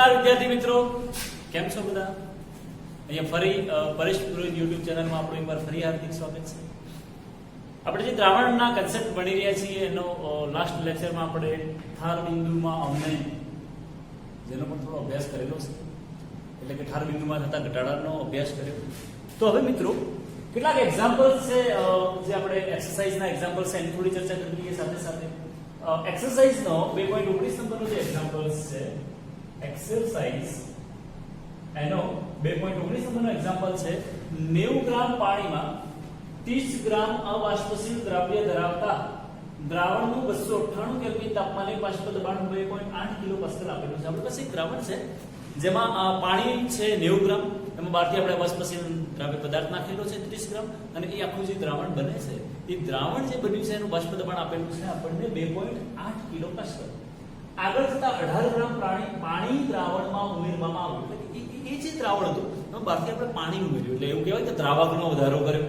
નમસ્કાર વિદ્યાર્થી મિત્રો, કેમ છો બધા? અહીંયા ફરી પરેશ પુરોહિત YouTube ચેનલમાં આપણું એકવાર ફરી હાર્દિક સ્વાગત છે. આપણે જે દ્રાવણના કન્સેપ્ટ ભણી રહ્યા છીએ એનો લાસ્ટ લેક્ચરમાં આપણે ઠાર બિંદુમાં અમને જેનો પણ થોડો અભ્યાસ કરેલો છે, એટલે કે ઠાર બિંદુમાં થતા ઘટાડાનો અભ્યાસ કર્યો. તો હવે મિત્રો કેટલાક એક્ઝામ્પલ્સ છે જે આપણે એક્સરસાઇઝના એક્ઝામ્પલ્સ છે એની થોડી ચર્ચા કરી લઈએ. સાથે સાથે એક્સરસાઇઝનો 2.19 નંબરનો જે એક્ઝામ્પલ્સ છે, એક્સરસાઇઝ એનો 2.19 નંબરનો એક્ઝામ્પલ છે 90 ગ્રામ પાણીમાં 30 ગ્રામ અવાષ્પશીલ દ્રવ્ય ધરાવતા દ્રાવણનું 298 કેલ્વિન તાપમાને બાષ્પ દબાણ 2.8 કિલો પાસ્કલ આપેલું છે. આપણી પાસે એક દ્રાવણ છે જેમાં પાણી છે 90 ગ્રામ, એમાં બહારથી આપણે અવાષ્પશીલ દ્રાવ્ય પદાર્થ નાખેલો છે 30 ગ્રામ, અને એ આખું જે દ્રાવણ બને છે એ દ્રાવણ જે બન્યું છે એનું બાષ્પ દબાણ આપેલું છે આપણને 2.8 કિલો પાસ્કલ. આગળ જતા 18 ગ્રામ પાણી દ્રાવણમાં ઉમેરવામાં આવ્યું. એટલે એ જે દ્રાવણ હતું એમાં બહારથી આપણે પાણી ઉમેર્યું, એટલે એવું કહેવાય કે દ્રાવકનો વધારો કર્યો.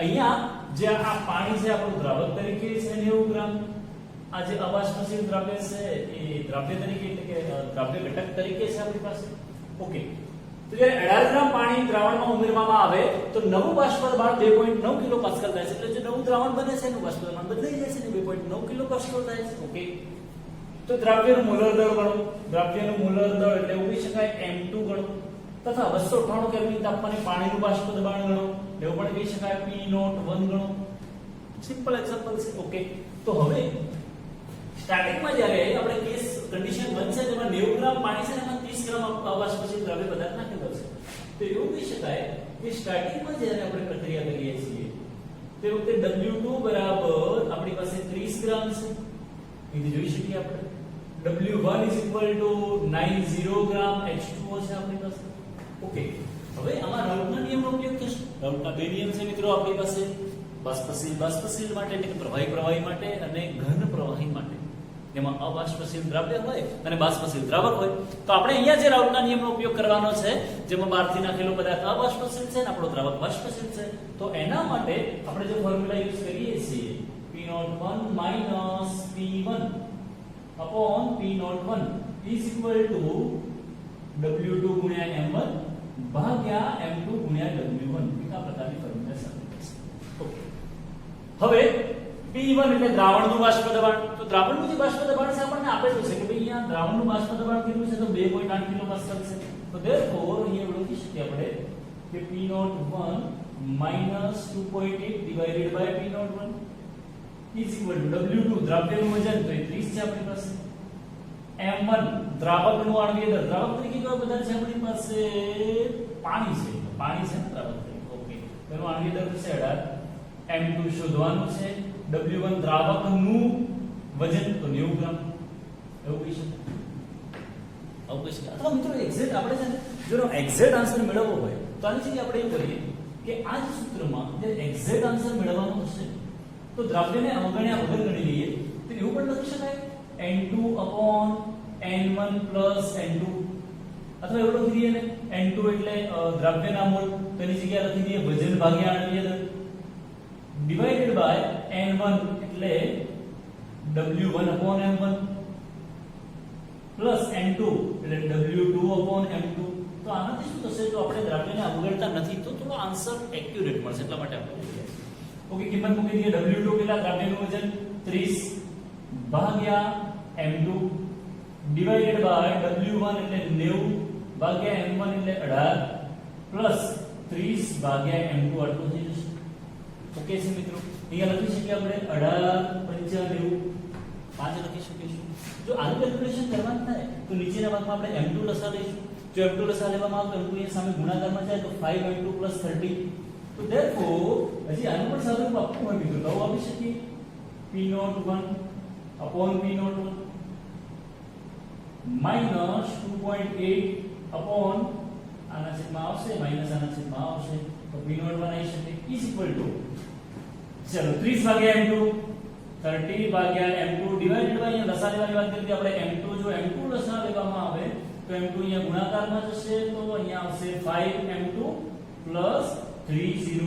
અહીંયા જે આ પાણી છે આપણું દ્રાવક તરીકે છે 90 ગ્રામ, આ જે અવાષ્પશીલ દ્રવ્ય છે એ દ્રવ્ય તરીકે એટલે કે દ્રવ્ય ઘટક તરીકે છે આપણી પાસે. ઓકે, તો જ્યારે 18 ગ્રામ પાણી દ્રાવણમાં ઉમેરવામાં આવે તો નવું બાષ્પ દબાણ 2.9 કિલો પાસ્કલ થાય છે. એટલે જે નવું દ્રાવણ બને છે એનું બાષ્પ દબાણ બદલાઈ જાય છે ને 2.9 કિલો પાસ્કલ થાય છે. ઓકે, તો દ્રવ્યનું મોલર દળ ગણો. દ્રવ્યનું મોલર દળ એટલે એવું કહી શકાય m2 ગણો, તથા 298 કેલ્વિન તાપમાને પાણીનું બાષ્પ દબાણ ગણો, એવું પણ કહી શકાય p01 ગણો. સિમ્પલ એક્ઝામ્પલ છે. ઓકે, તો હવે સ્ટાર્ટિંગમાં જ્યારે આપણે કેસ કન્ડિશન બનશે જેમાં 90 ગ્રામ પાણી છે એમાં 30 ગ્રામ અવાષ્પશીલ દ્રવ્ય પદાર્થ નાખેલો છે, તો એવું કહી શકાય કે સ્ટાર્ટિંગમાં જ્યારે આપણે પ્રક્રિયા કરીએ છીએ તે વખતે W2 બરાબર આપણી પાસે 30 ગ્રામ છે, એ જોઈ શકીએ આપણે. W1 90 ગ્રામ H2O છે આપણી પાસે. ઓકે, હવે આમાં રાઉટના નિયમનો ઉપયોગ થશે. રાઉટના બે નિયમ છે મિત્રો આપણી પાસે, બાષ્પશીલ માટે એટલે કે પ્રવાહી માટે અને ઘન પ્રવાહી માટે. એમાં અબાષ્પશીલ દ્રવ્ય હોય અને બાષ્પશીલ દ્રાવક હોય. તો આપણે અહીંયા જે રાઉટના નિયમનો ઉપયોગ કરવાનો છે, જેમાં બહારથી નાખેલો પદાર્થ અબાષ્પશીલ છે અને આપણો દ્રાવક બાષ્પશીલ છે, તો એના માટે આપણે જે ફોર્મ્યુલા યુઝ કરીએ છીએ P01 P1 upon P01 is equal to W2 ગુણ્યા M1 ભાગ્યા M2 ગુણ્યા W1. આ પ્રકારની ફોર્મ્યુલા સાબિત થશે. ઓકે, હવે P1 એટલે દ્રાવણનું બાષ્પ દબાણ. તો દ્રાવણનું જે બાષ્પ દબાણ છે આપણને આપેલું છે કે ભાઈ અહીંયા દ્રાવણનું બાષ્પ દબાણ કેટલું છે, તો 2.8 કિલો પાસ્કલ છે. તો therefore અહીંયા લખી શકીએ આપણે કે P01 -2.8 divided by P01 is equal to W2 દ્રવ્યનું વજન તો એ 30 છે આપણી પાસે, M1 દ્રાવકનું આણ્વીય દળ. દ્રાવક તરીકે કયો પદાર્થ છે આપણી પાસે? પાણી છે. પાણી છે ને દ્રાવક તરીકે. ઓકે, તેનું આણ્વીય દળ છે 18. M2 શોધવાનું છે. W1 દ્રાવકનું વજન તો 90 ગ્રામ. એવું કહી શકાય. અથવા મિત્રો એક્ઝેક્ટ આપણે છે ને જો એક્ઝેક્ટ આન્સર મેળવવો હોય તો આની જગ્યાએ આપણે એવું કરીએ કે આ જ સૂત્રમાં જે એક્ઝેક્ટ આન્સર મેળવવાનો હશે તો દ્રવ્યને અવગણ્યા વગર ગણી લઈએ. તો એવું પણ લખી શકાય N2 upon N1 plus N2, અથવા એવું લખી દઈએ ને N2 એટલે દ્રવ્યના મોલ, તો એની જગ્યાએ લખી દઈએ વજન ભાગ્યા આણ્વીય દળ divided by N1 એટલે W1 upon M1 plus N2 એટલે W2 upon M2. તો આનાથી શું થશે? તો આપણે દ્રવ્યને અવગણતા નથી તો થોડો આન્સર એક્યુરેટ મળશે, એટલા માટે આપણે લઈએ. ઓકે, કિંમત મૂકી દઈએ. W2 કેટલા? દ્રવ્યનું વજન 30 ભાગ્યા M2 divided by W1 એટલે 90 ભાગ્યા M1 એટલે 18 પ્લસ 30 ભાગ્યા M2 આટલું થઈ જશે. ઓકે છે મિત્રો, અહીંયા લખી શકીએ આપણે 18 95 5 લખી શકીશું. જો આનું કેલ્ક્યુલેશન કરવાનું થાય તો નીચેના ભાગમાં આપણે M2 લસા લઈશું. જો M2 લસા લેવામાં આવે તો M2 અહીંયા સામે ગુણાકારમાં જાય તો 5M2 30. તો therefore હજી આનું પણ સાદુરૂપ આપવું હોય મિત્રો તો આપી શકીએ P01 upon P01 minus 2.8 upon આના છેદમાં આવશે માઈનસ આના છેદમાં આવશે તો P01 આવી શકે is equal to ચલો 30 ભાગ્યા M2 30 ભાગ્યા M2 divided by અહીંયા લસા લેવાની વાત કરીએ આપણે M2 જો M2 લસા લેવામાં આવે તો M2 અહીંયા ગુણાકારમાં જશે તો અહીંયા આવશે 5M2 plus 30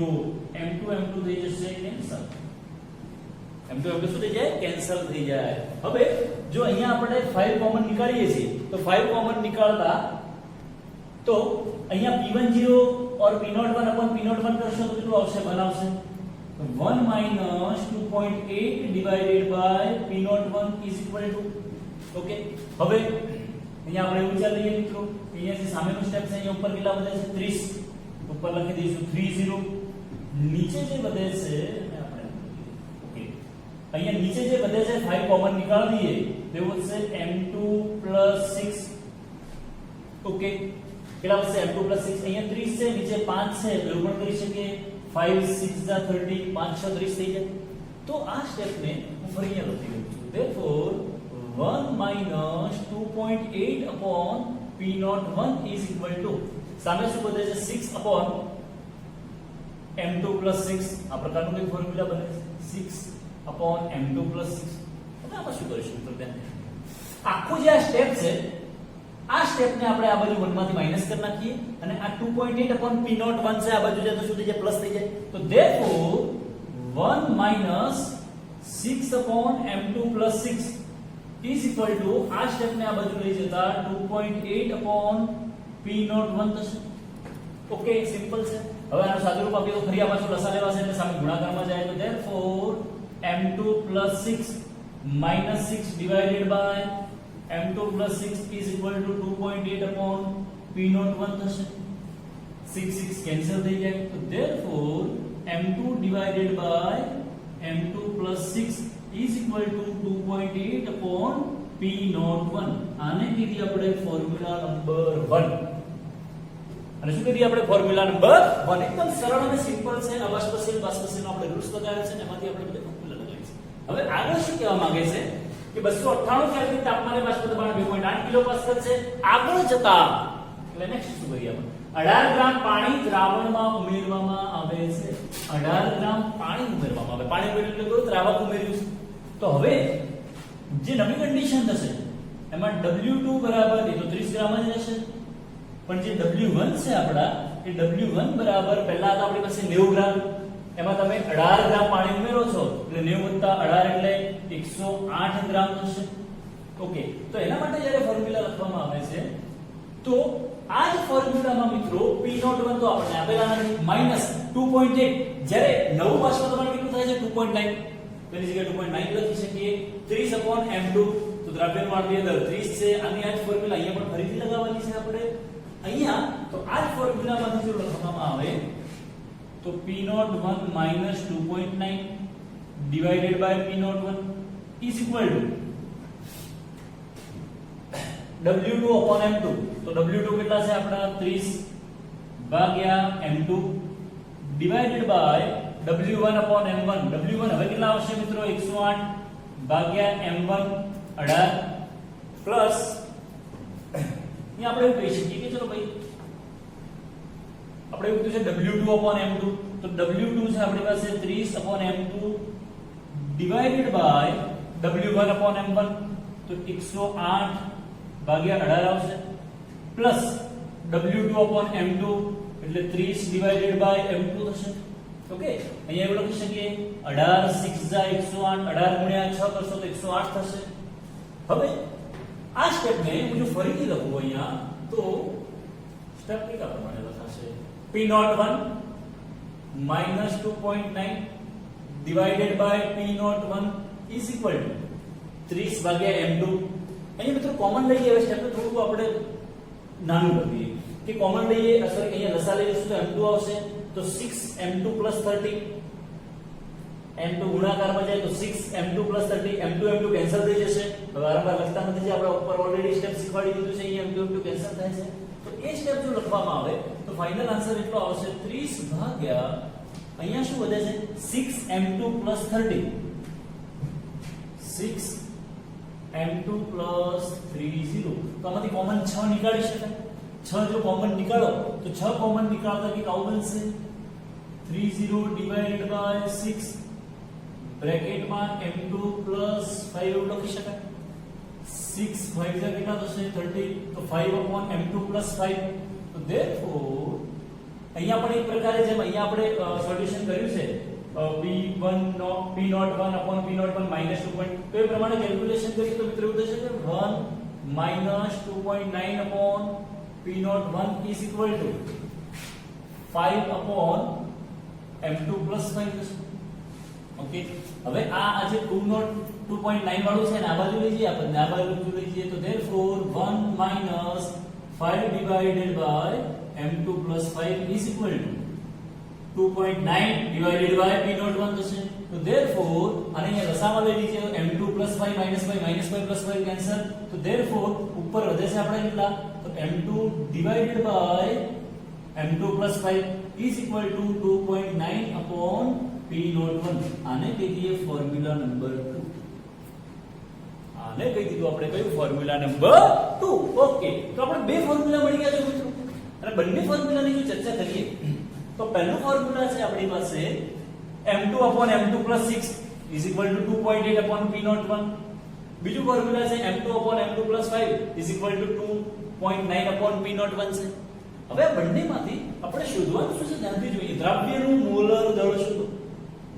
M2 થઈ જશે કેન્સલ. m2 શું થઈ જાય કેન્સલ થઈ જાય. હવે જો અહીંયા આપણે 5 કોમન નીકાળીએ છીએ તો 5 કોમન નીકાળતા તો અહીંયા p10 और p01 upon p01 કરશો તો કેટલું આવશે 1 આવશે. તો 1 minus 2.8 divided by p01 is equal to okay. હવે અહીંયા આપણે વિચાર લઈએ મિત્રો અહીંયા જે સામેનું સ્ટેપ છે અહીંયા ઉપર કેટલા વધે છે 30 ઉપર લખી દઈશું 30. નીચે જે વધે છે આપણે ઓકે અહીંયા નીચે જે વધે છે 5 કોમન નીકાળી દઈએ તો વધશે m2 6 ઓકે. કેટલા વધશે m2 6 અહીંયા 30 છે નીચે 5 છે તો એવું પણ કરી શકીએ 5 6 * 30 5 6 30 થઈ જાય. તો આ સ્ટેપને હું ફરી અહીંયા લખી દઉં છું. therefore 1 minus 2.8 upon p01 is equal to સામે શું વધે છે 6 upon m2 6 આ પ્રકારનું કોઈ ફોર્મ્યુલા બને છે 6 upon m2 6. હવે આમાં શું કરીશું તો ધ્યાન આખું જે આ સ્ટેપ છે આ સ્ટેપને આપણે આ બાજુ 1 માંથી માઈનસ કરી નાખીએ અને આ 2.8 upon p01 છે આ બાજુ જાય તો શું થઈ જાય પ્લસ થઈ જાય. તો therefore 1 minus 6 upon m2 6 is equal to આ સ્ટેપને આ બાજુ લઈ જતા 2.8 upon p01 થશે. ઓકે સિમ્પલ છે. હવે આનું સાદું રૂપ આપીએ તો ફરી આ પાછું લસા લેવાશે એટલે સામે ગુણાકારમાં જાય તો therefore m2 6 minus 6 divided by m2 6 is equal to 2.8 upon p01 થશે. 6 6 કેન્સલ થઈ જાય તો therefore m2 divided by m2 6 is equal to 2.8 upon p01. આને કીધી આપણે ફોર્મ્યુલા નંબર 1. અને શું કીધી આપણે ફોર્મ્યુલા નંબર 1 એકદમ સરળ અને સિમ્પલ છે. અવાસ્પશીલ બાષ્પશીલનો આપણે રૂલ્સ લગાવ્યા છે અને એમાંથી આપણે બધા ફોર્મ્યુલા લગાવી છે. હવે આગળ શું કહેવા માંગે છે કે 298 કેલ્વિન તાપમાને બાષ્પ દબાણ 2.8 કિલોપાસ્કલ છે. આગળ જતા એટલે નેક્સ્ટ શું કરીએ આપણે 18 ગ્રામ પાણી દ્રાવણમાં ઉમેરવામાં આવે છે. 18 ગ્રામ પાણી ઉમેરવામાં આવે. પાણી ઉમેર્યું એટલે દ્રાવક ઉમેર્યું છે. તો હવે જે નવી કન્ડિશન થશે એમાં W2 બરાબર એ તો 30 ગ્રામ જ રહેશે પણ જે W1 છે આપડા એ W1 બરાબર પહેલા તો આપણી પાસે 90 ગ્રામ એમાં તમે 18 ગ્રામ પાણી ઉમેરો છો એટલે 90 + 18 એટલે 108 ગ્રામ થશે. ઓકે તો એના માટે જ્યારે ફોર્મ્યુલા લખવામાં આવે છે તો આ જ ફોર્મ્યુલામાં મિત્રો P01 તો આપણે આપેલા નથી -2.8 જ્યારે નવું બાષ્પ દબાણ કેટલું થાય છે 2.9 તેની જગ્યાએ 2.9 લખી શકીએ 30/m2 તો દ્રવ્યમાનની અંદર 30 છે. આની આ જ ફોર્મ્યુલા અહીંયા પણ ફરીથી લગાવવાની છે આપણે અહીંયા. તો આ જ ફોર્મ્યુલામાંથી જો લખવામાં આવે તો P01 -2.9 divided by P01 is equal to W2 upon M2. તો W2 કેટલા છે આપડા 30 ભાગ્યા M2 divided by W1 upon M1. W1 હવે કેટલા આવશે મિત્રો 108 ભાગ્યા M1 18 પ્લસ અહીં આપણે એવું કહી શકીએ કે ચલો ભાઈ આપણે એવું કીધું છે W2 upon M2 તો W2 છે આપણી પાસે 30 upon M2 divided by W1 upon M1 તો 108 ભાગ્યા 18 આવશે પ્લસ W2 upon M2 એટલે 30 divided by M2 થશે. ઓકે અહીંયા એવું લખી શકીએ 18 6 જા 108 18 ગુણ્યા 6 કરશો તો 108 થશે. હવે આ સ્ટેપને હું જો ફરીથી લખું અહીંયા તો સ્ટેપ કઈ પ્રમાણે લખાશે P01 -2.9 divided by P01 is equal to 30 ભાગ્યા M2. અહીંયા મિત્રો કોમન લઈએ હવે સ્ટેપ થોડું આપણે નાનું કરીએ કે કોમન લઈએ સોરી અહીંયા લસા લઈશું તો M2 આવશે તો 6m2 30 m2 ગુણાકારમાં જાય તો 6m2 30 m2 m2 કેન્સલ થઈ જશે. હવે વારંવાર લખતા નથી જે આપણે ઉપર ઓલરેડી સ્ટેપ શીખવાડી દીધું છે અહીંયા m2 m2 કેન્સલ થાય છે તો એ સ્ટેપ જો લખવામાં આવે તો ફાઇનલ આન્સર એટલો આવશે 30 ભાગ્યા અહીંયા શું વધે છે 6m2 30 6m2 30 તો આમાંથી કોમન 6 નીકાળી શકાય. 6 જો કોમન નીકાળો તો 6 કોમન નીકાળતા કે આવું બનશે 30 divided by 6 બ્રેકેટમાં m2 5 એવું લખી શકાય 6 5 કેટલા થશે 30 તો 5/m2 5 તો therefore અહીંયા પણ એક પ્રકારે જેમ અહીંયા આપણે સોલ્યુશન કર્યું છે P1 P01 upon P01 minus 2. તો એ પ્રમાણે કેલ્ક્યુલેશન કરીએ તો મિત્રો એવું થશે કે 1 minus 2.9 upon P01 is equal to 5 upon M2 plus 5 થશે. ઓકે, હવે આ જે 2.9 વાળું છે ને આ બાજુ લઈ જઈએ આપણે, આ બાજુ લઈ જઈએ તો therefore 1 minus 5 divided by M2 plus 5 is equal to 2.9 divided by P01 થશે. તો therefore અને અહીંયા લસામાં લઈ લીધે M2 plus 5 minus 5 minus 5 plus 5 cancel. તો therefore ઉપર વધે છે આપણે કેટલા, તો M2 divided by M2 plus 5 is equal to 2.9 upon P01. આને કહી દઈએ ફોર્મ્યુલા નંબર 2. આને કહી દીધું આપણે કયું, ફોર્મ્યુલા નંબર 2. ઓકે, તો આપણે બે ફોર્મ્યુલા મળી ગયા છે મિત્રો, અને બંને ફોર્મ્યુલાની જો ચર્ચા કરીએ તો પહેલું ફોર્મ્યુલા છે આપણી પાસે M2 upon M2 plus 6 is equal to 2.8 upon P01. બીજું ફોર્મ્યુલા છે M2 upon M2 plus 5 is equal to 2.9 upon P01 છે. હવે આ બંનેમાંથી આપણે શોધવાનું શું છે ધ્યાનથી જોઈએ. દ્રવ્યનું મોલર દળ શોધો.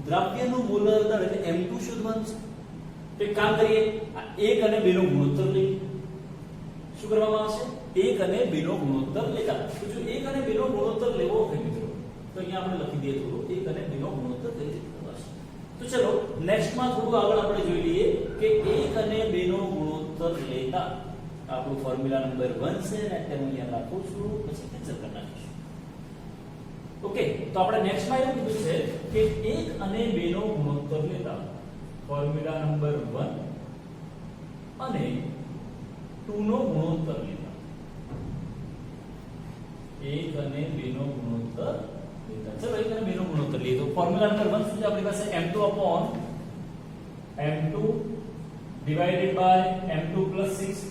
દ્રવ્યનું મોલર દળ એટલે M2 શોધવાનું છે. તો એક કામ કરીએ, આ 1 અને 2 નો ગુણોત્તર લઈએ. શું કરવામાં આવશે, 1 અને 2 નો ગુણોત્તર લેતા. તો જો 1 અને 2 નો ગુણોત્તર લેવો હોય મિત્રો તો અહીંયા આપણે લખી દઈએ થોડો 1 અને 2 નો ગુણોત્તર કઈ રીતે કરવાનો. તો ચલો નેક્સ્ટ માં થોડું આગળ આપણે જોઈ લઈએ કે 1 અને 2 નો ગુણોત્તર લેતા આપણું ફોર્મ્યુલા નંબર 1 છે ને તે હું અહીંયા રાખું છું, પછી કેન્સલ કરી નાખીશું. ઓકે, તો આપણે નેક્સ્ટ માં એવું કીધું છે કે 1 અને 2 નો ગુણોત્તર લેતા ફોર્મ્યુલા નંબર 1 અને 2 નો ગુણોત્તર લેતા 1 અને 2 નો ગુણોત્તર લેતા. ચલો 1 અને 2 નો ગુણોત્તર લઈએ તો ફોર્મ્યુલા નંબર 1 શું છે આપણી પાસે, M2 upon M2 divided by M2 plus 6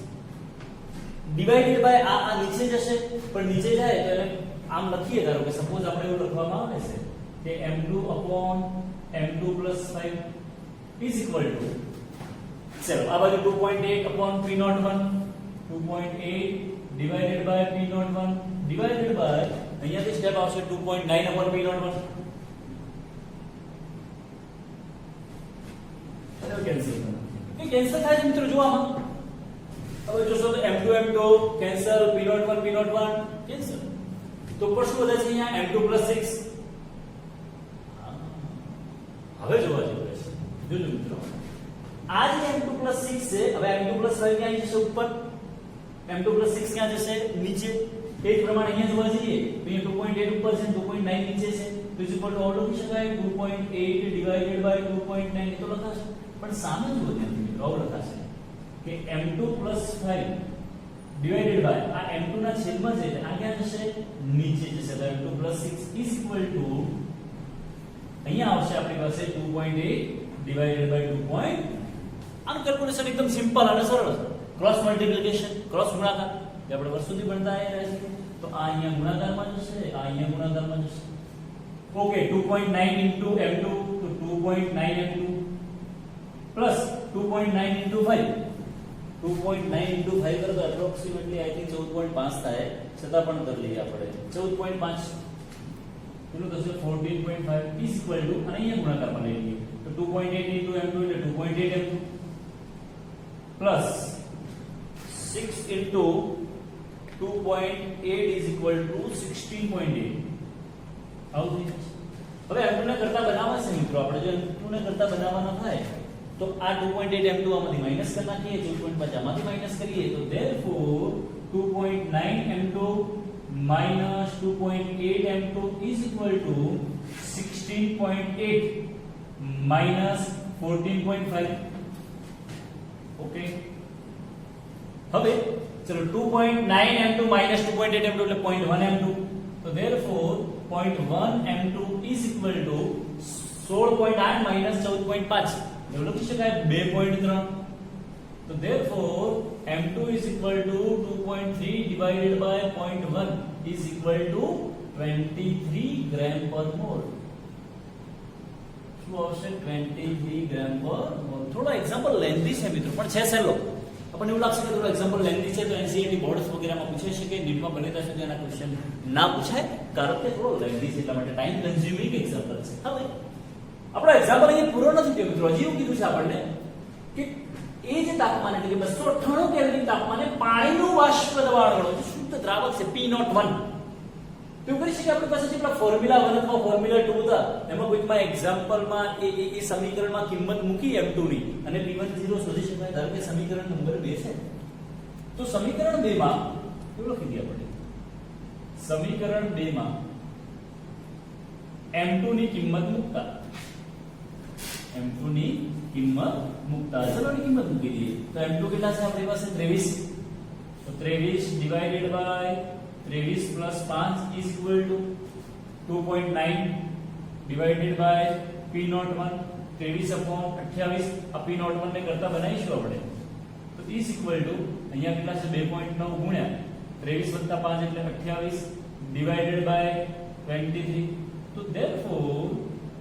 divided by આ નીચે જશે, પણ નીચે જાય તો એને આમ લખીએ. ધારો કે સપોઝ આપણે એવું લખવામાં આવે છે કે M2 upon M2 plus 5 is equal to, ચલો આ બાજુ 2.8 upon P01 2.8 divided by P01 divided by અહીંયાથી સ્ટેપ આવશે 2.9 upon P01. ચલો કેન્સલ કરો. કે કેન્સલ થાય છે મિત્રો, જો આમાં હવે જોશો તો M2 M2 cancel, P01 P01 cancel. તો ઉપર શું વધે છે અહીંયા M2 plus 6. હવે જોવા જેવું રહેશે, જોજો મિત્રો આ જે M2 plus 6 છે, હવે M2 plus 5 ક્યાં જશે ઉપર, M2 plus 6 ક્યાં જશે નીચે. એ જ પ્રમાણે અહીંયા જોવા જઈએ તો અહીંયા 2.8 ઉપર છે, 2.9 નીચે છે, તો ઇઝ ઇક્વલ ટુ ઓલ લખી શકાય 2.8 ડિવાઇડેડ બાય 2.9 એ તો લખાશે. પણ સામે જુઓ ધ્યાનથી મિત્રો આવું લખાશે કે M2 plus 5 divided by આ M2 ના છેદમાં છે આ ક્યાં જશે, નીચે જશે. તો M2 plus 6 is equal to અહીંયા આવશે આપણી પાસે 2.8 divided by 2. આનું કેલ્ક્યુલેશન એકદમ સિમ્પલ અને સરળ છે. ક્રોસ મલ્ટીપ્લિકેશન, ક્રોસ ગુણાકાર જે આપણે વર્ષોથી ભણતા આવ્યા છીએ. તો આ અહીંયા ગુણાકારમાં જશે, આ અહીંયા ગુણાકારમાં જશે. ઓકે, 2.9 into M2 તો 2.9 M2 plus 2.9 into 5 2.9 into 5 કરો તો એપ્રોક્સિમેટલી આઈ થિંક 14.5 થાય. છતાં પણ કરી લઈએ આપણે 14.5 પેલું થશે 14.5 is equal to અને અહીંયા ગુણાકારમાં લઈ લઈએ તો 2.8 into M2 એટલે 2.8 M2 plus 6 into 2.8 is equal to 16.8. આવું થઈ જશે. હવે M2 ને કરતા બનાવવા છે મિત્રો, આપણે જો M2 ને કરતા બનાવવાના થાય તો આ 2.8 M2 આમાંથી માઈનસ કરી નાખીએ, 2.5 આમાંથી માઈનસ કરીએ તો therefore 2.9 M2 minus 2.8 M2 is equal to 16.8 minus 14.5. Okay, હવે ચલો 2.9 M2 minus 2.8 M2 એટલે 0.1 M2. તો therefore 0.1 M2 is equal to 16.8 minus 14.5 એવું લખી શકાય 2.3. તો therefore M2 is equal to 2.3 divided by 0.1 is equal to 23 gram per mole. શું આવશે 23 gram per mole. થોડો એક્ઝામ્પલ લેન્ધી છે મિત્રો, પણ છે સહેલો. આપણને એવું લાગશે કે થોડો એક્ઝામ્પલ લેન્ધી છે તો એનસીઈઆરટી બોર્ડ્સ વગેરેમાં પૂછાઈ શકે, નીટમાં બને ત્યાં સુધી આના ક્વેશ્ચન ના પૂછાય કારણ કે થોડો લેન્ધી છે, એટલા માટે ટાઈમ કન્ઝ્યુમિંગ એક્ઝામ્પલ છે. હવે આપણો એક્ઝામ્પલ અહીંયા પૂરો નથી થયો મિત્રો. હજી એવું કીધું છે આપણને કે એ જે તાપમાન એટલે કે 298 કેલ્વિન તાપમાને પાણીનું બાષ્પ દબાણ ગણો, જે શુદ્ધ દ્રાવક છે P01. તો એવું કરી શકીએ આપણી પાસે જે આપણા ફોર્મ્યુલા 1 અથવા ફોર્મ્યુલા 2 હતા એમાં કોઈકમાં એક્ઝામ્પલમાં એ સમીકરણમાં કિંમત મૂકી M2 ની અને P10 શોધી શકાય. ધારો કે સમીકરણ નંબર 2 છે તો સમીકરણ 2 માં એવું લખી દઈએ આપણે. સમીકરણ 2 માં M2 ની કિંમત મૂકતા M2 ની કિંમત મૂકતા ચલો ની કિંમત મૂકી દઈએ. તો M2 કેટલા છે આપણી પાસે 23. તો 23 divided by 23 plus 5 is equal to 2.9 divided by P01 23 upon 28. આ P01 ને કરતા બનાવીશું આપણે તો is equal to અહીંયા કેટલા છે 2.9 ગુણ્યા 23 + 5 એટલે 28 divided by 23. તો therefore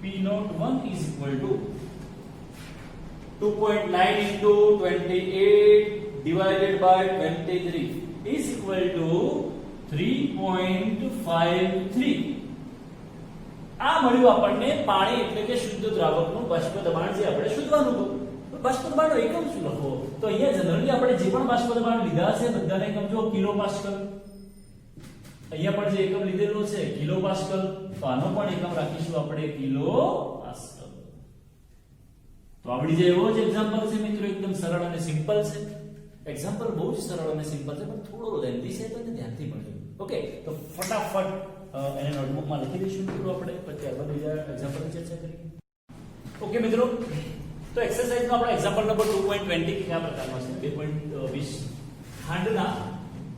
P01 is equal to 2.9 into 28 divided by 23 is equal to 3.53. આ મળ્યું આપણને પાણી એટલે કે શુદ્ધ દ્રાવકનું બાષ્પ દબાણ જે આપણે શોધવાનું હતું. તો બાષ્પ દબાણનો એકમ શું લખવો? તો અહીંયા જનરલી આપણે જે પણ બાષ્પ દબાણ લીધા છે બધાને એકમ જો કિલો પાસ્કલ. અહીંયા પણ જે એકમ લીધેલો છે કિલો પાસ્કલ, તો આનો પણ એકમ રાખીશું આપણે કિલો પાસ્કલ. તો આવડી જાય એવો જ એક્ઝામ્પલ છે મિત્રો, એકદમ સરળ અને સિમ્પલ છે. એક્ઝામ્પલ બહુ જ સરળ અને સિમ્પલ છે પણ થોડો લેન્ધી છે તો એને ધ્યાનથી ભણજો. ઓકે, તો ફટાફટ એને નોટબુકમાં લખી દઈશું મિત્રો આપણે, પછી ત્યારબાદ બીજા એક્ઝામ્પલની ચર્ચા કરીએ. ઓકે મિત્રો, તો એક્સરસાઇઝનો આપણો એક્ઝામ્પલ નંબર 2.20 કયા પ્રકારનો છે? 2.20 ખાંડના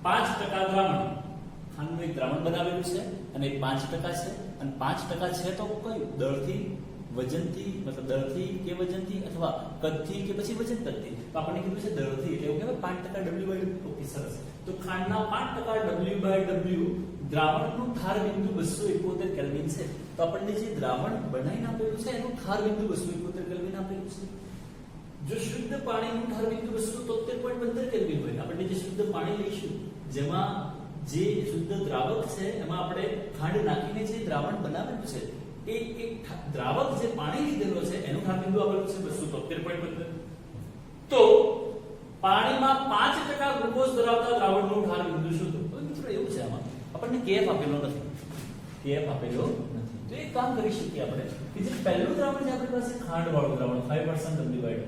5% દ્રાવણ, ખાંડનું એક દ્રાવણ બનાવેલું છે અને 5% છે અને 5% છે તો કયું? દળથી, વજનથી, મતલબ દળથી કે વજનથી અથવા કદથી કે પછી વજન કદથી. તો આપણને કીધું છે દળથી એટલે એવું કહેવાય 5% W/W. ઓકે, સરસ. તો ખાંડના 5% W/W દ્રાવણનું ધાર બિંદુ 271 કેલ્વિન છે. તો આપણને જે દ્રાવણ બનાવીને આપેલું છે એનું ધાર બિંદુ 271 કેલ્વિન આપેલું છે. જો શુદ્ધ પાણીનું ધાર બિંદુ 273.15 કેલ્વિન હોય, આપણે જે શુદ્ધ પાણી લઈશું જેમાં જે શુદ્ધ દ્રાવક છે એમાં આપણે ખાંડ નાખીને જે દ્રાવણ બનાવેલું છે એ એક દ્રાવક જે પાણી લીધેલો છે એનું ધાર બિંદુ આપેલું છે 273.15. તો પાણીમાં 5% ગ્લુકોઝ ધરાવતા દ્રાવણનું ધાર બિંદુ શોધો. તો મિત્રો એવું છે આમાં આપણને KF આપેલો નથી, KF આપેલો નથી. તો એક કામ કરી શકીએ આપણે કે જે પહેલું દ્રાવણ છે આપણી પાસે ખાંડ વાળું દ્રાવણ 5% W/W.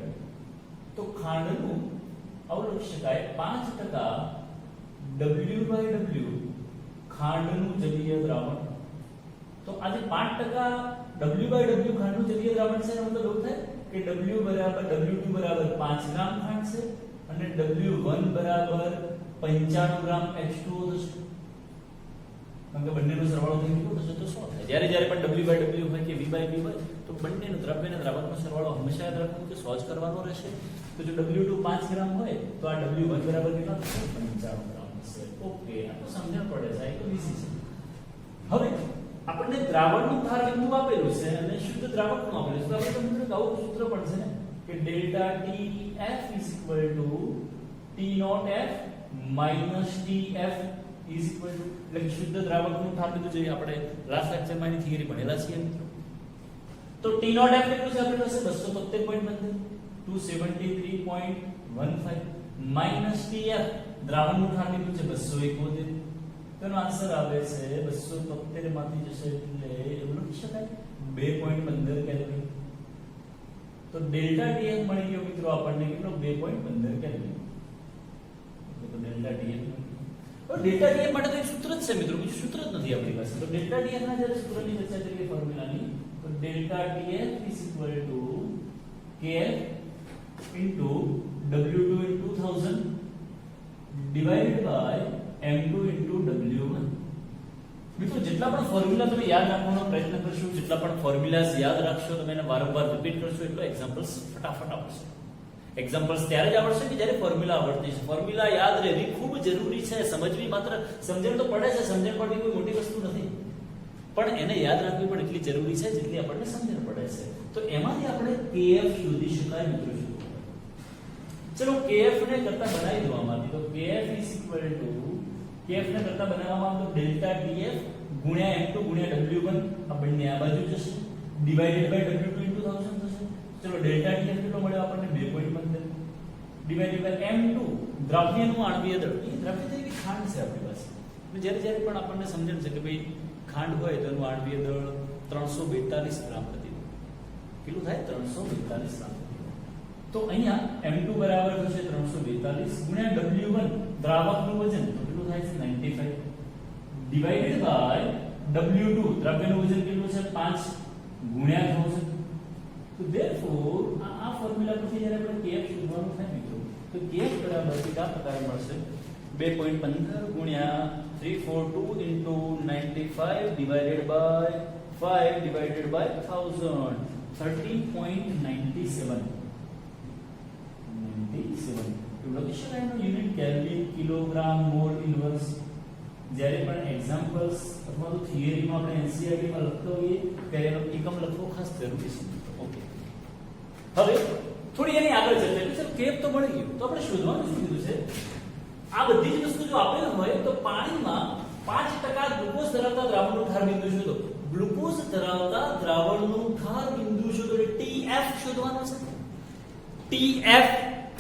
તો ખાંડનું આવું લખી શકાય 5% W/W ખાંડનું જલીય દ્રાવણ. તો આ જે 5% W/W ખાંડનું જલીય દ્રાવણ છે એનો મતલબ એવું થાય કે W બરાબર W2 બરાબર 5 ગ્રામ ખાંડ છે અને W1 બરાબર 95 ગ્રામ H2O થશે. કારણ કે બંનેનો સરવાળો થઈ કેટલો થશે? તો 100 થાય. જ્યારે પણ W/W હોય કે V/V હોય તો બંનેનો દ્રવ્યના દ્રાવકનો સરવાળો હંમેશા યાદ રાખવું કે 100 જ કરવાનો રહેશે. તો જો W2 5 ગ્રામ હોય તો આ W1 બરાબર કેટલા થશે? 95 ગ્રામ થશે. ઓકે, આ તો સમજણ પડે છે, આ તો ઈઝી છે. હવે આપણને દ્રાવણનું ધાર બિંદુ આપેલું છે અને શુદ્ધ દ્રાવકનું આપેલું છે. તો આપણે તમને આવું સૂત્ર પણ છે ને કે ડેલ્ટા TF = T0F - TF એટલે કે શુદ્ધ દ્રાવકનું ધાર બિંદુ જે આપણે લાસ્ટ લેક્ચરમાં એની થિયરી ભણેલા છીએ મિત્રો. તો T0F કેટલું છે આપણી પાસે? 273.15 273.15 - TF દ્રાવણનું ધાર બિંદુ છે 271. તેનો આન્સર આવે છે 273 માંથી જશે એટલે એવું લખી શકાય 2.15 કેલ્વિન. તો ડેલ્ટા TF મળી ગયો મિત્રો આપણને કેટલો? 2.15 કેલ્વિન. તો ડેલ્ટા TF ડેલ્ટા TF માટે તો એક સૂત્ર જ છે મિત્રો, બીજું સૂત્ર જ નથી આપણી પાસે. તો ડેલ્ટા TF ના જ્યારે સૂત્રની ચર્ચા કરીએ ફોર્મ્યુલાની, તો delta TF = KF W2 × 1000 divided by M2 × W1. મિત્રો જેટલા પણ ફોર્મ્યુલા તમે યાદ રાખવાનો પ્રયત્ન કરશો, જેટલા પણ ફોર્મ્યુલાસ યાદ રાખશો, તમે એને વારંવાર રિપીટ કરશો એટલો એક્ઝામ્પલ્સ ફટાફટ આવશે. એક્ઝામ્પલ્સ ત્યારે જ આવડશે કે જ્યારે ફોર્મ્યુલા આવડતી છે. ફોર્મ્યુલા યાદ રહેવી ખૂબ જરૂરી છે. સમજવી માત્ર સમજણ તો પડે છે, સમજણ પડવી કોઈ મોટી વસ્તુ નથી, પણ એને યાદ રાખવી પણ એટલી જરૂરી છે જેટલી આપણને સમજણ પડે છે. તો એમાંથી આપણે KF શોધી શકાય મિત્રો. ચલો KF ને કરતા બનાવી દો આમાંથી. તો KF ને કરતા બનાવવામાં તો ડેલ્ટા TF ગુણ્યા M2 ગુણ્યા W1 આ બંને આ બાજુ જશે ડિવાઇડેડ બાય W2 × 2000 થશે. ચલો ડેલ્ટા ટીએફ કેટલો મળ્યો આપણને 2.15 ડિવાઇડેડ બાય m2 દ્રવ્યનું આણ્વીય દળ. એ દ્રવ્ય તરીકે ખાંડ છે આપણી પાસે. અને જ્યારે જ્યારે પણ આપણને સમજણ છે કે ભાઈ ખાંડ હોય તો એનું આણ્વીય દળ 342 ગ્રામ પ્રતિ મોલ. કેટલું થાય? 342 ગ્રામ. તો અહીંયા m2 બરાબર થશે 342 ગુણ્યા w1 દ્રાવકનું વજન તો કેટલું થાય છે 95 ડિવાઇડેડ બાય w2 દ્રવ્યનું વજન કેટલું છે 5 ગુણ્યા 1000. તો ધેરફોર આ ફોર્મ્યુલા પરથી જ્યારે આપણે kf શોધવાનું થાય મિત્રો તો kf બરાબર કેટલા પ્રકાર મળશે 2.15 ગુણ્યા 342 into 95 divided by 5 divided by 1000 13.97 એવું લખી શકાય એનો unit kelvin kilogram mall inverse. જ્યારે પણ એક્ઝામ્પલ્સ અથવા તો થિયરીમાં આપણે એનસીઈઆરટી માં લખતો હોઈએ ત્યારે એનો એકમ લખવો ખાસ જરૂરી છે. ઓકે, હવે થોડી એની આગળ ચર્ચા કરીએ. સર કેપ તો મળી ગયું, તો આપણે શોધવાનું શું કીધું છે? આ બધી જ વસ્તુ જો આપેલ હોય તો પાણીમાં 5% ગ્લુકોઝ ધરાવતા દ્રાવણનું ઠાર બિંદુ શોધો. ગ્લુકોઝ ધરાવતા દ્રાવણનું ઠાર બિંદુ શોધો એટલે TF શોધવાનો છે. TF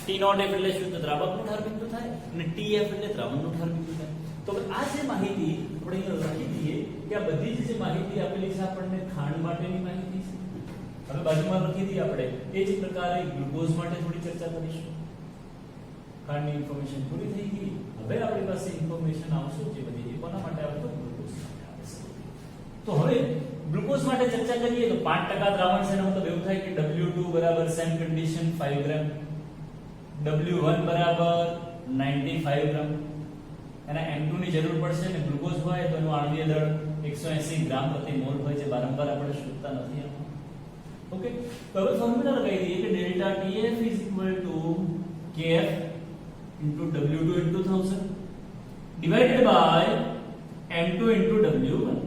T0F એટલે શુદ્ધ દ્રાવકનું ઠાર બિંદુ થાય અને TF એટલે દ્રાવણનું ઠાર બિંદુ થાય. તો આ જે માહિતી આપણે અહીંયા લખી દઈએ કે આ બધી જ જે માહિતી આપેલી છે આપણને ખાંડ માટેની માહિતી છે. હવે બાજુમાં લખી દઈએ આપણે એ જ પ્રકારે ગ્લુકોઝ માટે થોડી ચર્ચા કરીશું. ખાંડની ઇન્ફોર્મેશન પૂરી થઈ ગઈ. હવે આપણી પાસે ઇન્ફોર્મેશન આવશે જે બધી કોના માટે આવે તો ગ્લુકોઝ માટે આવે છે. તો હવે ગ્લુકોઝ માટે ચર્ચા કરીએ તો 5% દ્રાવણ છે એનો મતલબ એવું થાય કે W2 બરાબર સેમ કન્ડિશન 5 ગ્રામ, W1 બરાબર 95 ગ્રામ. એના M2 ની જરૂર પડશે ને ગ્લુકોઝ હોય તો એનું આણ્વીય દળ 180 ગ્રામ પ્રતિ મોલ હોય છે. વારંવાર આપણે શોધતા નથી આમાં. ઓકે, તો હવે ફોર્મ્યુલા લગાવી દઈએ કે delta TF Kf W2 into 1000 divided by M2 into W1.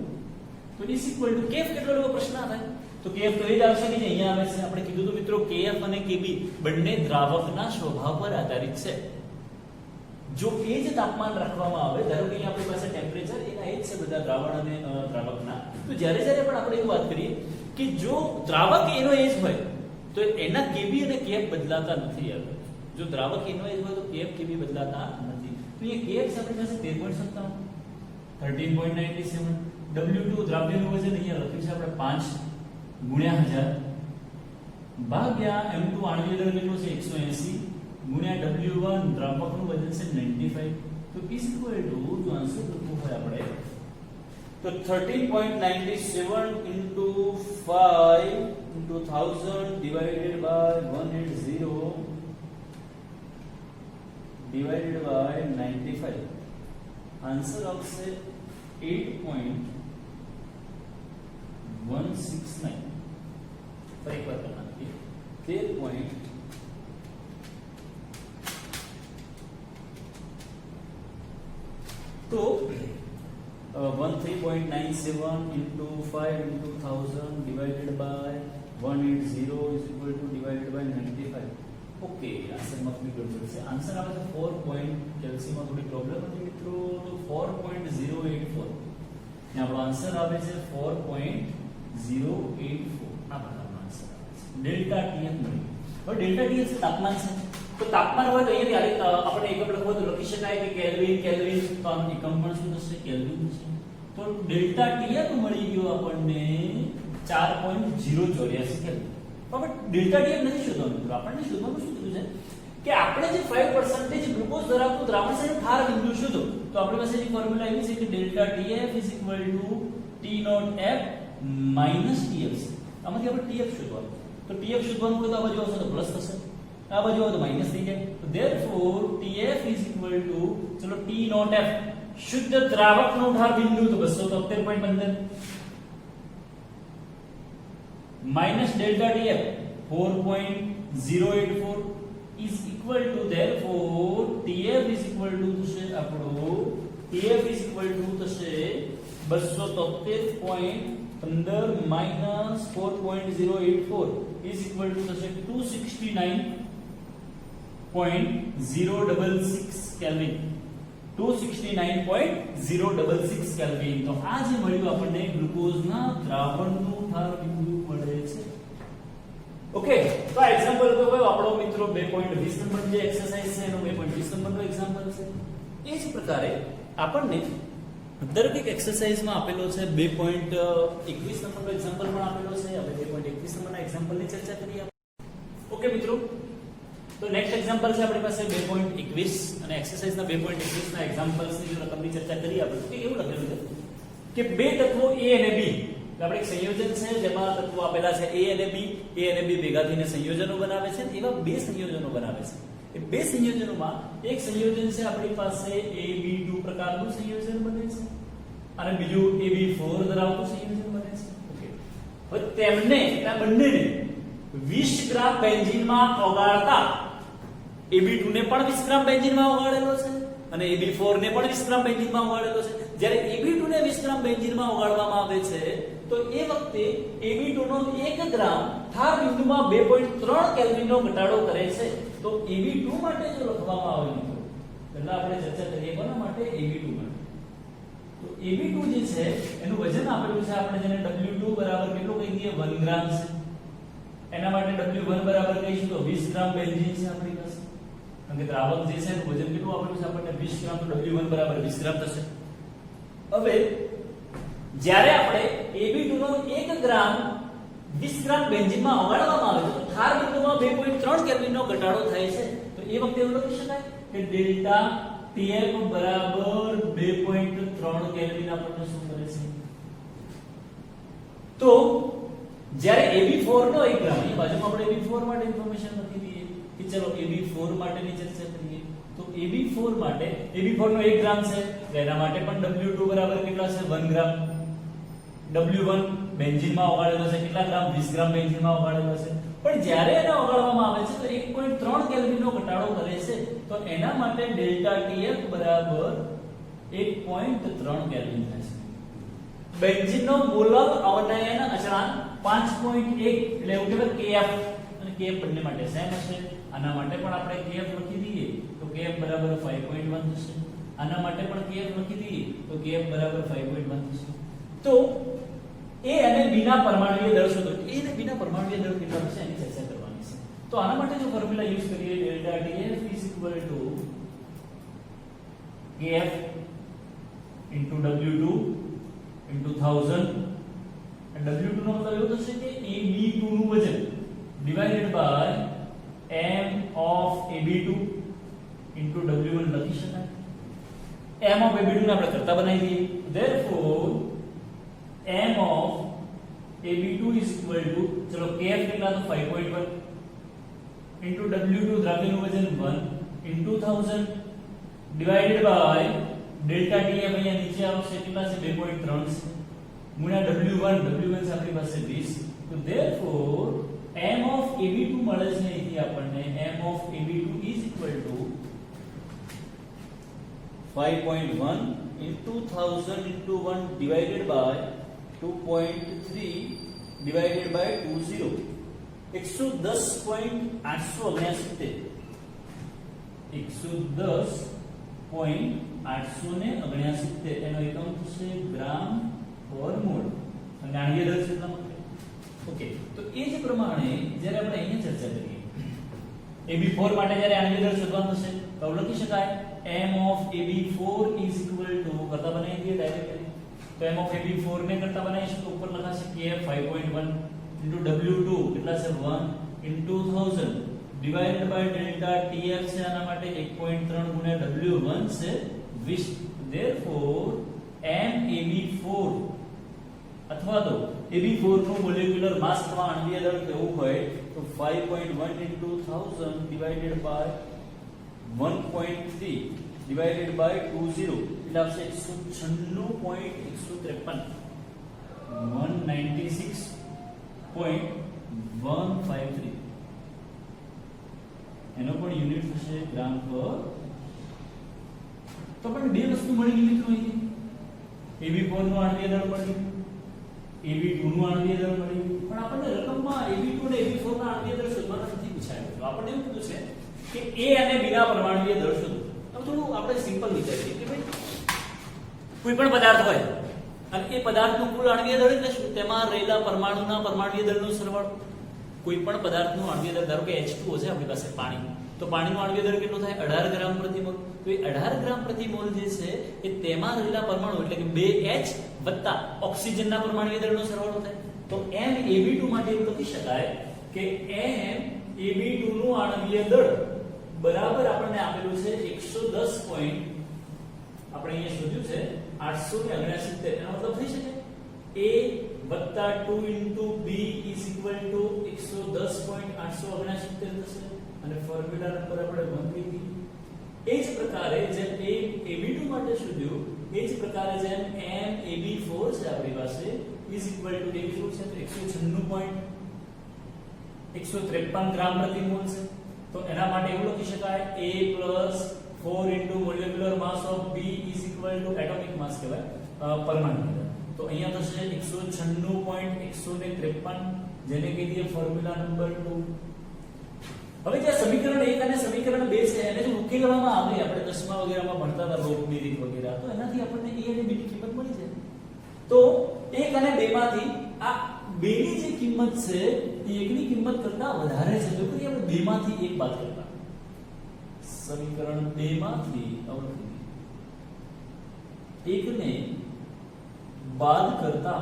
તો is equal to kf કેટલો લેવો પ્રશ્ન થાય તો kf તો એ જ આવશે કે જે અહીંયા આવે છે. આપણે કીધું તો મિત્રો kf અને kb બંને દ્રાવકના સ્વભાવ પર આધારિત છે. જો એ જ તાપમાન રાખવામાં આવે, ધારો કે આપણી પાસે ટેમ્પરેચર એના એ જ છે બધા દ્રાવણ અને દ્રાવકના, તો જ્યારે જ્યારે પણ આપણે એવું વાત કરીએ કે જો દ્રાવક એનો એ જ હોય તો એના kb અને kf બદલાતા નથી. આવે જો દ્રાવક એનો એ જ હોય તો kf kb બદલાતા નથી. તો એ kf આપણી પાસે 13.97 13.97 W2 દ્રવ્યનું વજન અહીંયા લખ્યું છે આપણે 5 ગુણ્યા 1000 ભાગ્યા M2 આણ્વીય દળ કેટલો છે 180 ગુણ્યા W1 દ્રાવકનું વજન છે 95. તો is equal to જો આન્સર લખવું હોય આપણે તો 13.97 into 5 into 1000 divided by 180 divided by 95. Answer આવશે 8.169. ફરી પર નાખીએ 13. तो 13.97 into 5 into 1000 divided by 180 is equal to divided by 95. Okay, answer मत भी गड़बड़ से आंसर આવે છે 4. કેલ્સી માં થોડી પ્રોબ્લેમ હતી મિત્રો, તો 4.084 ને આપણો આન્સર આવે છે 4.084. આ પ્રકારનો આન્સર આવે છે. ડેલ્ટા ટીએફ મળી. હવે ડેલ્ટા ટીએફ છે તાપમાન છે. તો તાપમાન હોય તો અહીંયા આપણે એકમ લખવો તો લખી શકાય કે કેલ્વિન કેલ્વિન, તો આનું એકમ પણ શું થશે કેલ્વિન થશે. તો ડેલ્ટા ટીએફ મળી ગયો આપણને 4.084 કેલ્વિન. હવે ડેલ્ટા ટીએફ નથી શોધવાનું મિત્રો, આપણને શોધવાનું શું કીધું છે કે આપણે જે 5% ગ્લુકોઝ ધરાવતું દ્રાવણ છે ઠાર બિંદુ શોધો. તો આપણી પાસે જે ફોર્મ્યુલા આવી છે કે ડેલ્ટા ટીએફ T0F TF. આમાંથી આપણે TF શોધવાનું. તો TF શોધવાનું હોય તો આ બાજુ આવશે તો પ્લસ થશે, આ બાજુ આવે તો માઈનસ થઈ જાય. તો therefore TF is equal to ચલો T0F શુદ્ધ દ્રાવકનો ઠાર બિંદુ તો 273.15 minus delta TF 4.084 is equal to therefore TF is equal to થશે આપણો TF is equal to થશે 273.15 minus 4.084 is equal to થશે 269.066 કેલ્વિન. 269.066 કેલ્વિન. તો આ જે મળ્યું આપણને ગ્લુકોઝના દ્રાવણનું ઠાર બિંદુ મળે છે. ઓકે, તો આ એક્ઝામ્પલ તો કયો આપણો મિત્રો 2.20 નંબર જે એક્સરસાઇઝ છે એનો 2.20 નંબરનો એક્ઝામ્પલ છે. એ જ પ્રકારે આપણને દરેક એક્સરસાઇઝમાં આપેલો છે 2.21 નંબરનો એક્ઝામ્પલ પણ આપેલો છે. આપણે 2.21 નંબરના એક્ઝામ્પલની ચર્ચા કરીએ. ઓકે મિત્રો, તો નેક્સ્ટ એક્ઝામ્પલ છે આપણી પાસે 2.21 અને એક્સરસાઇઝના 2.21 ના એક્ઝામ્પલ્સની જો રકમની ચર્ચા કરીએ આપણે તો એવું લખેલું છે કે બે તત્વો A અને B, આપણે એક સંયોજન છે જેમાં તત્વો આપેલા છે A અને B ભેગા થઈને સંયોજનો બનાવે છે. એવા બે સંયોજનો બનાવે છે. એ બે સંયોજનોમાં એક સંયોજન છે આપણી પાસે AB2 પ્રકારનું સંયોજન બને છે અને બીજું AB4 ધરાવતું સંયોજન બને છે. ઓકે, હવે તેમને આ બંનેને 20 ગ્રામ બેન્ઝીનમાં ઓગાળતા AB2 ને પણ 20 ગ્રામ બેન્ઝીનમાં ઓગાળેલો છે અને AB4 ને પણ 20 ગ્રામ બેન્ઝીનમાં ઓગાળેલો છે. જ્યારે AB2 ને 20 ગ્રામ બેન્ઝીનમાં ઓગાળવામાં આવે છે તો એ વખતે AB2 નો 1 ગ્રામ ઠાર બિંદુમાં 2.3 કેલ્વિનનો ઘટાડો કરે છે. તો AB2 માટે જો લખવામાં આવે મિત્રો, પહેલા આપણે ચર્ચા કરીએ કોના માટે? AB2 માટે. તો AB2 જે છે એનું વજન આપેલું છે આપણે જેને W2 બરાબર કેટલું કહી દઈએ 1 ગ્રામ છે. એના માટે W1 બરાબર કહીશું તો 20 ગ્રામ બેન્ઝીન છે આપણી પાસે. કારણ કે દ્રાવક જે છે એનું વજન કેટલું આપેલું છે આપણને 20 ગ્રામ, તો W1 બરાબર 20 ગ્રામ થશે. હવે જ્યારે આપણે AB2 નો 1 ગ્રામ 20 ગ્રામ બેન્ઝીનમાં ઓગાળવામાં આવે છે તો ઠાર બિંદુમાં 2.3 કેલ્વિનનો ઘટાડો થાય છે. તો એ વખતે એવું લખી શકાય કે ડેલ્ટા TF બરાબર 2.3 કેલ્વિન આપણને શું મળે છે. તો જ્યારે AB4 નો 1 ગ્રામ, એ બાજુમાં આપણે AB4 માટે ઇન્ફોર્મેશન લખી દઈએ કે ચલો AB4 માટેની ચર્ચા કરીએ. તો AB4 માટે AB4 નો 1 ગ્રામ છે તો એના માટે પણ W2 બરાબર કેટલા છે 1 ગ્રામ. W1 બેન્ઝીનમાં ઓગાળેલો છે કેટલા ગ્રામ? 20 ગ્રામ બેન્ઝીનમાં ઓગાળેલો છે. પણ જ્યારે એને ઓગાળવામાં આવે છે તો 1.3 કેલ્વિનનો ઘટાડો કરે છે. તો એના માટે ડેલ્ટા TF બરાબર 1.3 કેલ્વિન થાય છે. બેન્ઝીનનો મોલર અવનયન અચળાંક 5.1 એટલે એવું કહેવાય KF, અને KF બંને માટે સેમ હશે. આના માટે પણ આપણે KF લખી દઈએ તો KF બરાબર 5.1 થશે. આના માટે પણ KF લખી દઈએ તો KF બરાબર 5.1 થશે. તો A અને B ના પરમાણુય દળ શોધો. A અને B ના પરમાણુય દળ કેટલા હશે એની ચર્ચા કરવાની છે. તો આના માટે જો ફોર્મ્યુલા યુઝ કરીએ delta TF KF W2 1000, and W2 નો મતલબ એવું થશે કે AB2 નું વજન divided by m of AB2 into W1 લખી શકાય. m of AB2 ને આપણે કરતા બનાવી દઈએ. therefore m of AB2 is equal to, ચલો KF કેટલા તો 5.1 into W2 દ્રવ્યનું વજન 1 into 1000 divided by delta TF અહીંયા નીચે આવશે કેટલા છે 2.3 છે ગુણ્યા W1 છે આપણી પાસે 20. તો therefore m of AB2 મળે છે અહીંથી આપણને m of AB2 is equal to 5.1 into 1000 into 1 divided by 2.3 divided by 20 110.869 110.869 એનો એકમ થશે ગ્રામ પર મોલ અને આણ્વીય દળ છે એટલા માટે. ઓકે, તો એ જ પ્રમાણે જ્યારે આપણે અહીંયા ચર્ચા કરીએ AB4 માટે જ્યારે આણ્વીય દળ શોધવાનું થશે તો લખી શકાય m of AB4 is equal to, કરતા બનાવી દઈએ ડાયરેક્ટલી. તો m of AB4 ને કરતા બનાવીશું તો ઉપર લખાશે KF 5.1 into W2 કેટલા છે 1 into 1000 divided by delta TF છે આના માટે 1.3 ગુણ્યા W1 છે 20. therefore MAB4 અથવા તો AB4 નું મોલેક્યુલર માસ અથવા આણ્વીય દળ કેવું હોય તો 5.1 into 1000 divided by 1.3 divided by 20 એટલે આવશે 196.153 196.153 એનો પણ યુનિટ થશે ગ્રામ પર. તો પણ બે વસ્તુ મળી ગઈ મિત્રો અહીંથી. AB4 નું આણ્વીય દળ મળ્યું, AB2 નું આણ્વીય દળ મળ્યું, પણ આપણને રકમમાં AB2 અને AB4 ના આણ્વીય દળ શોધવાના નથી પૂછાયું. તો આપણને એવું કીધું છે કે A અને B ના પરમાણુય દળ શોધો. તો થોડું આપણે સિમ્પલ વિચારીએ કે ભાઈ કોઈ પણ પદાર્થ હોય અને એ પદાર્થનું કુલ આણ્વીય દળ એટલે શું? તેમાં રહેલા પરમાણુના પરમાણુય દળનો સરવાળો. કોઈ પણ પદાર્થનો આણ્વિક દળ, ધારો કે H2O છે આપણી પાસે પાણી, તો પાણીનો આણ્વિક દળ કેટલો થાય? 18 ગ્રામ પ્રતિ મોલ. તો એ 18 ગ્રામ પ્રતિ મોલ જે છે એ તેમાં રહેલા પરમાણુ એટલે કે 2H વત્તા ઓક્સિજનના પરમાણુ દળનો સરવાળો થાય. તો MaB2 માટે એવું લખી શકાય કે MaB2 નું આણ્વિક દળ બરાબર આપણને આપેલું છે 110 પોઈન્ટ, આપણે અહીંયા શોધ્યું છે 869. એનો મતલબ થઈ શકે A વત્તા 2 into B is equal to 110.869 થશે અને ફોર્મ્યુલા નંબર આપણે 1 લીધી. એ જ પ્રકારે જેમ AB2 માટે શોધ્યું એ જ પ્રકારે જેમ MaB4 છે આપણી પાસે is equal to AB4 છે તો 196.153 ગ્રામ પ્રતિ મોલ છે. તો એના માટે એવું લખી શકાય A plus 4 into molecular mass of B is equal to atomic mass કહેવાય પરમાણુ કદ. તો અહીંયા થશે 196.153 જેને કહી દઈએ ફોર્મ્યુલા નંબર 2. હવે જે સમીકરણ 1 અને સમીકરણ 2 છે એને જો ઉકેલવામાં આવે, આપણે 10મા વગેરેમાં ભણતા હતા લોગની રીત વગેરે, તો એનાથી આપણને A અને B ની કિંમત મળી જાય. તો 1 અને 2 માંથી આ 2 ની જે કિંમત છે એ 1 ની કિંમત કરતા વધારે છે, તો કે આપણે 2 માંથી 1 બાદ કરતા. સમીકરણ 2 માંથી 1 ને બાદ કરતા,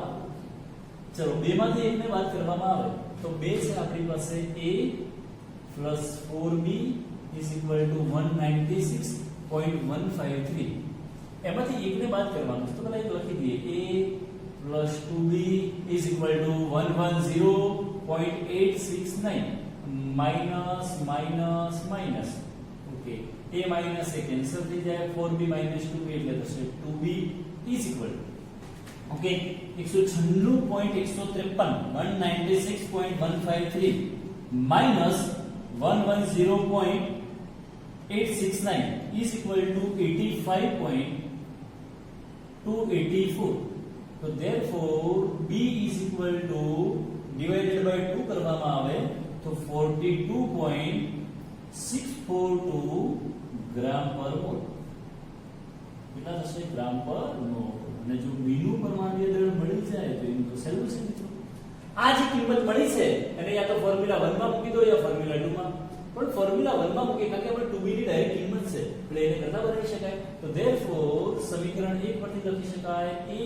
ચલો 2 માંથી 1 ને બાદ કરવામાં આવે તો 2 છે આપણી પાસે A plus 4B is equal to 196.153. એમાંથી 1 ને બાદ કરવાનું છે તો પહેલા એક લખી દઈએ A plus 2B is equal to 110.869 minus minus minus. Okay, A minus A cancel થઈ જાય, 4B minus 2B એટલે થશે 2B is equal to okay 196.153 minus 110.869 is equal to 85.284. So therefore B is equal to divided by 2 કરવામાં આવે તો 42.642 ગ્રામ પર mall. કેટલા થશે? ગ્રામ પર મોલ. અને જો B નું પરમાણ્વીય દળ મળી જાય તો એનું તો સહેલું છે મિત્રો. આ જે કિંમત મળી છે એને યા તો ફોર્મ્યુલા 1 માં મૂકી દો યા ફોર્મ્યુલા 2 માં. પણ ફોર્મ્યુલા 1 માં મૂકીએ કારણ કે આપણે 2B ની ડાયરેક્ટ કિંમત છે એટલે એને કરતા બનાવી શકાય. તો therefore સમીકરણ 1 પરથી લખી શકાય A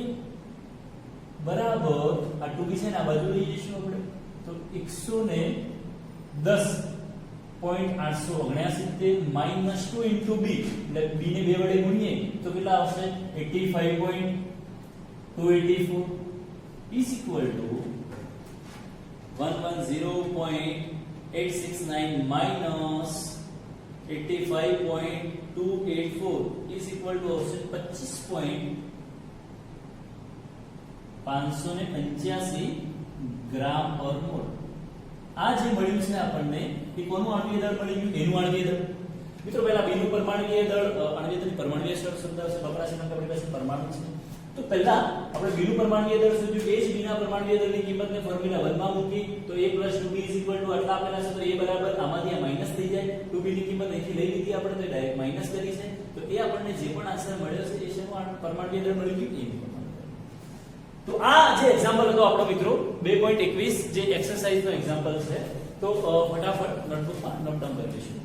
બરાબર આ 2B છે ને આ બાજુ લઈ જઈશું આપણે તો 110.869 minus 2 into B એટલે B ને 2 વડે ગુણીએ તો કેટલા આવશે? 85.284 is equal to 110.869 minus 85.284 is equal to આવશે 25.585 ગ્રામ પર મોલ. આ જે મળ્યું છે આપણને એ કોનું આણ્વિક દળ મળી ગયું? એનું આણ્વિક દળ. મિત્રો પહેલા B નું પરમાણ્વીય દળ, આણ્વિક દળ પરમાણ્વીય શબ્દ છે વપરાશે કારણ કે આપણી પાસે પરમાણુ છે. તો પહેલા આપણે B નું પરમાણ્વીય દળ શોધ્યું, એ જ B ના પરમાણ્વીય દળની કિંમતને ફોર્મ્યુલા 1 માં મૂકી તો A + 2B = આટલા આપેલા છે તો A બરાબર આમાંથી આ માઈનસ થઈ જાય. 2B ની કિંમત અહીંથી લઈ લીધી આપણે તો ડાયરેક્ટ માઈનસ કરી છે. તો એ આપણને જે પણ આન્સર મળ્યો છે એ શેનું પરમાણ્વીય દળ મળી ગયું? A નું. તો આ જે એક્ઝામ્પલ હતો આપણો મિત્રો 2.21 જે એક્સરસાઇઝનો એક્ઝામ્પલ છે તો ફટાફટ નોટબુકમાં નોટ ડાઉન કરી લઈશું.